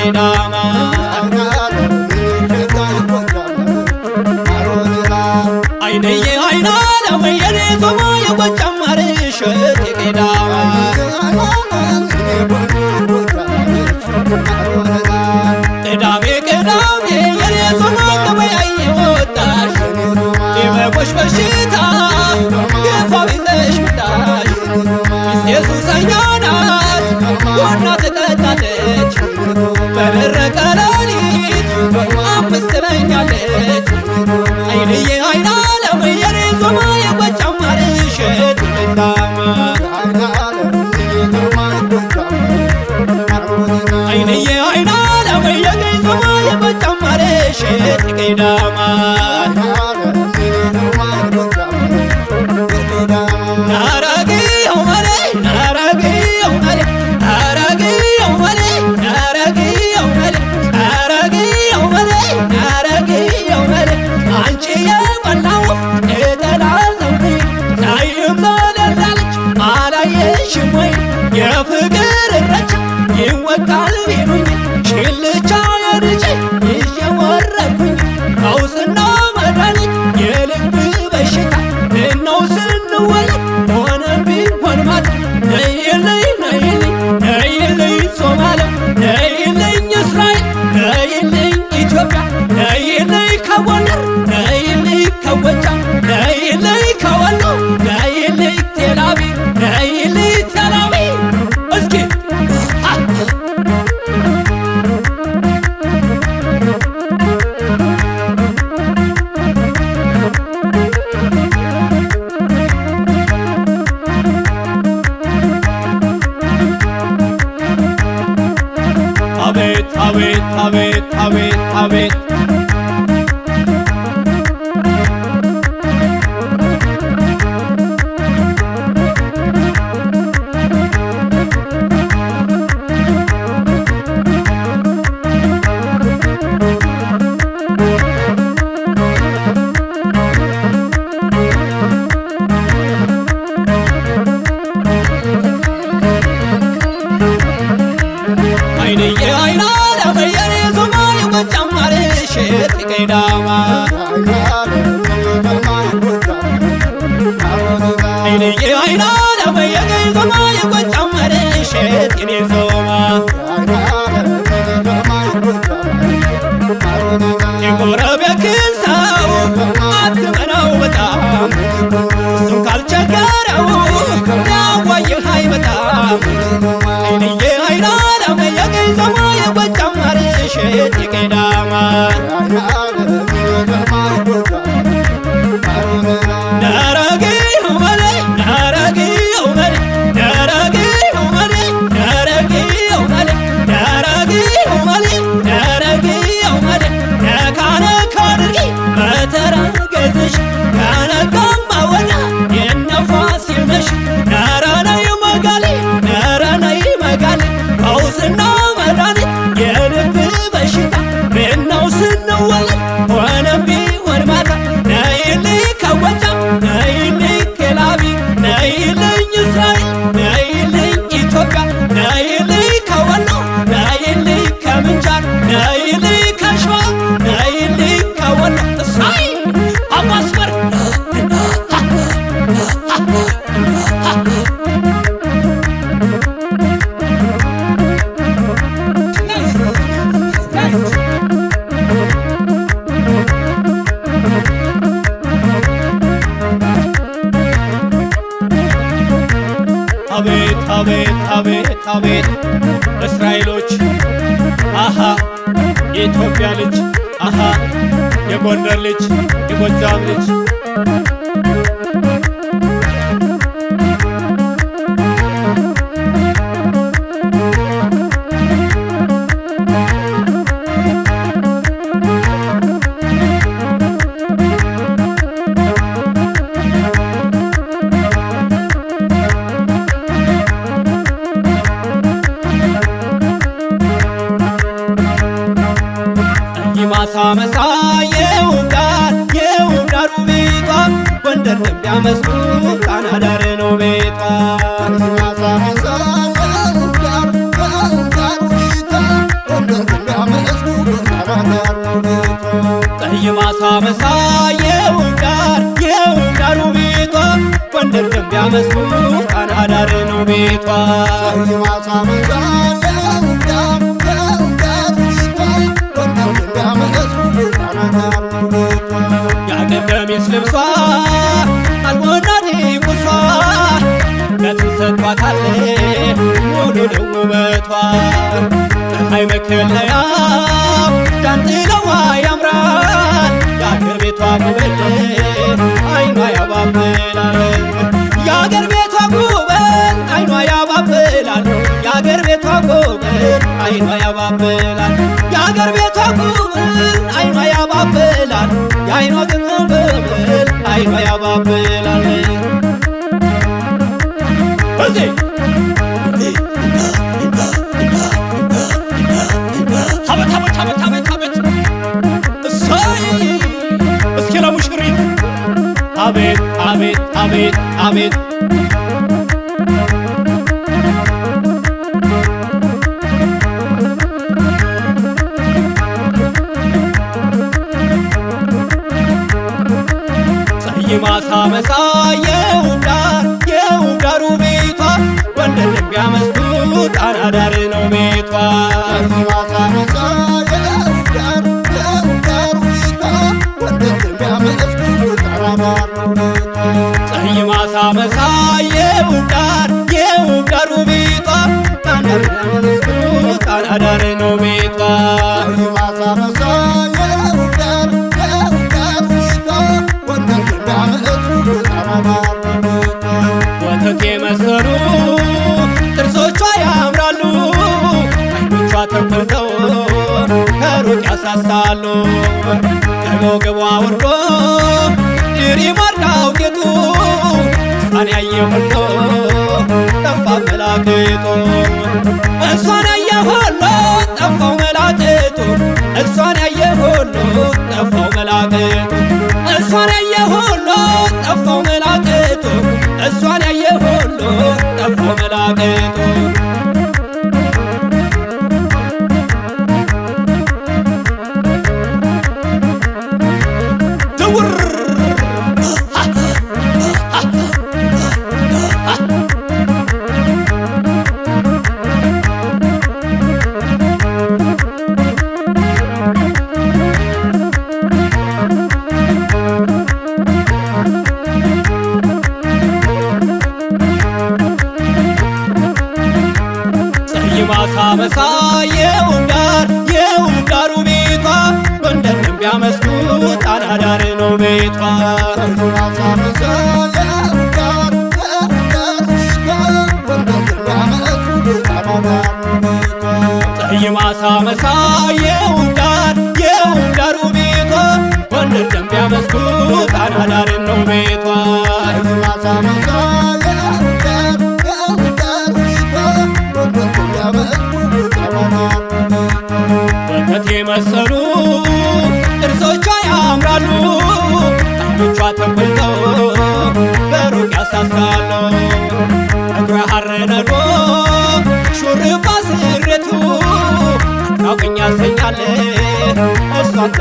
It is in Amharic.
ቄዳማ አይነዬ አይና ለወየኔ ዞማ የጎጃም ማርሸት ቄዳማ ቅዳሜ ቅዳሜ የኔ ዞማ ገበያዬ ወጣሽ የበጎች በሽታ ገፋ ቢዘሽ መጣሽ ሚስቴ ሱሰኛ ናት ቡና ትጠጣለች በደረቀ ሌሊት አምስት ትለኛለች አይንዬ አይና ለወየኔ ዞማ የጎጃም ማርሸት ቄዳማ አይንዬ አይና ለወየኔ ዞማ የጎጃም ማርሸት ቄዳማ የፍቅር እረቻ ይወቃል ቢሉኝ ሽልቻ የርጬ ይዤ ወረድኩኝ ቀውስና መድኃኒት የልብ በሽታ ምነው ስንወለድ ሆነብኝ ሆንማት ነይልኝ ነይልኝ ነይልኝ ሶማሌ ነይልኝ እስራኤል ነይልኝ ኢትዮጵያ ነይልኝ ከጎንደር ነይልኝ ከጎጃም ነይልኝ ከወሎ ነይልኝ ቴልአቪቭ ነይልኝ ቴልአቪቭ እስኪ አቤት አቤት አቤት አቤት አቤት አይንዬ አይና ለወየኔ ዞማ የጎጃም ማርሸት ቄዳማ አይንዬ አይና ለወየኔ ዞማ የጎጃም ማርሸት የኔ ዞማ የጎረቤትህን ሰው አትመነው በጣም እሱን ካልቸገረው ሊያዋይህ አይመጣም አይንዬ አይና ለወየኔ ዞማ የጎጃም ማርሸት ቄዳማ ነረጊው መሌ ነረጊው መሌ ነረጊው መሌ ነረጊው መሌ ነረጊው መሌ ነረጊው መሌ ነካ ነካ አድርጊ በተረገዝሽ ከነጋማ ወዲያ የነፋሲል ነሽ ነረ ነይ መጋሌ ነረ ነይ መጋሌ ቀውስና መድኃኒት የልብ በሽታ ምነው ስንወለድ ሆነብኝ ሆንማታ ነይልኝ ከጎጃም ነይልኝ ቴልአቪቭ ነይልኝ እስራኤል ነይልኝ ኢትዮጵያ ነይልኝ ከወሎ ነይልኝ ከምንጃር ነይልኝ ከሸዋ ነይልኝ ከወሎ እሳይ አባስበር አቤት አቤት አቤት አቤት እስራኤሎች አሃ የኢትዮጵያ ልጅ አሃ የጎንደር ልጅ የጎጃም ልጅ ማሳ መሳ የውዳሩ ቤቷ ጎንደር ደንቢያ መስኩ ጣና ዳር ነው ቤቷ ማሳ መሳ የውዳሩ ቤቷ ጎንደር መስኩ ጣና ዳር ነው ቤቷ የአገር ቀሚስ ልብሷ አልቦና ዲቁሷ ለትሰጧታል ሙሉ ነው ውበቷ ፀሐይ መከለያ ጃንጥላዋ ያምራል የአገር ቤቷ ውበት አይኗ ያባብላል የአገር ቤቷ ውበት አይኗ ያባብላል የአገር ቤቷ ውበት አይኗ ያባብላል የአገር ቤቷ ውበት አይኗ ያባብላል የአይኗ ግን ውበት አይኗ ያባብላል እዚህ እስኪ ለሙሽሪት አቤት አቤት አቤት አቤት ማሳ መሳይ የውብ ዳሩ ቤቷ ጎንደር ልቢያ መስኩ ጣና ዳር ነው ቤቷ ፀሐይ ማሳ መሳይ የውብ ዳሩ ቤቷ ጣና ዳር ነው ቤቷ ወተት የመሰሉ ጥርሶቿ ያምራሉ አይኖቿ ተኩልተው ከሩቅ ያሳሳሉ ከወገቧ ወርዶ ድሪ ማርዳው ጌጡ እሷን ያየ ሁሉ ጠፋ መላቅጡ እሷን ያየ ሁሉ ጠፋው መላቅጡ እሷን ያየ ሁሉ ጠፋው መላቅጡ እሷን ያየ ሁሉ ጠፋው መላቅጡ እሷን ያየ ሁሉ ጠፋው መላቅጡ ማሳ መሳይ የውብ ዳሩ ቤቷ ጎንደር ልቢያ መስኩ ጣና ዳር ነው ቤቷ ፀሐይ ማሳ መሳይ የውብ ዳሩ ቤቷ ጎንደር ልቢያ መስኩ ጣና ዳር ነው ቤቷ ወተት የመሰሉ ጥርሶቿ ያምራሉ አይኖቿ ተኩልተው በሩቅ ያሳሳሉ እግሯ ሐር ነዶ ሹርባ ስሬቱ አታውቅኝ ያሰኛል እሷን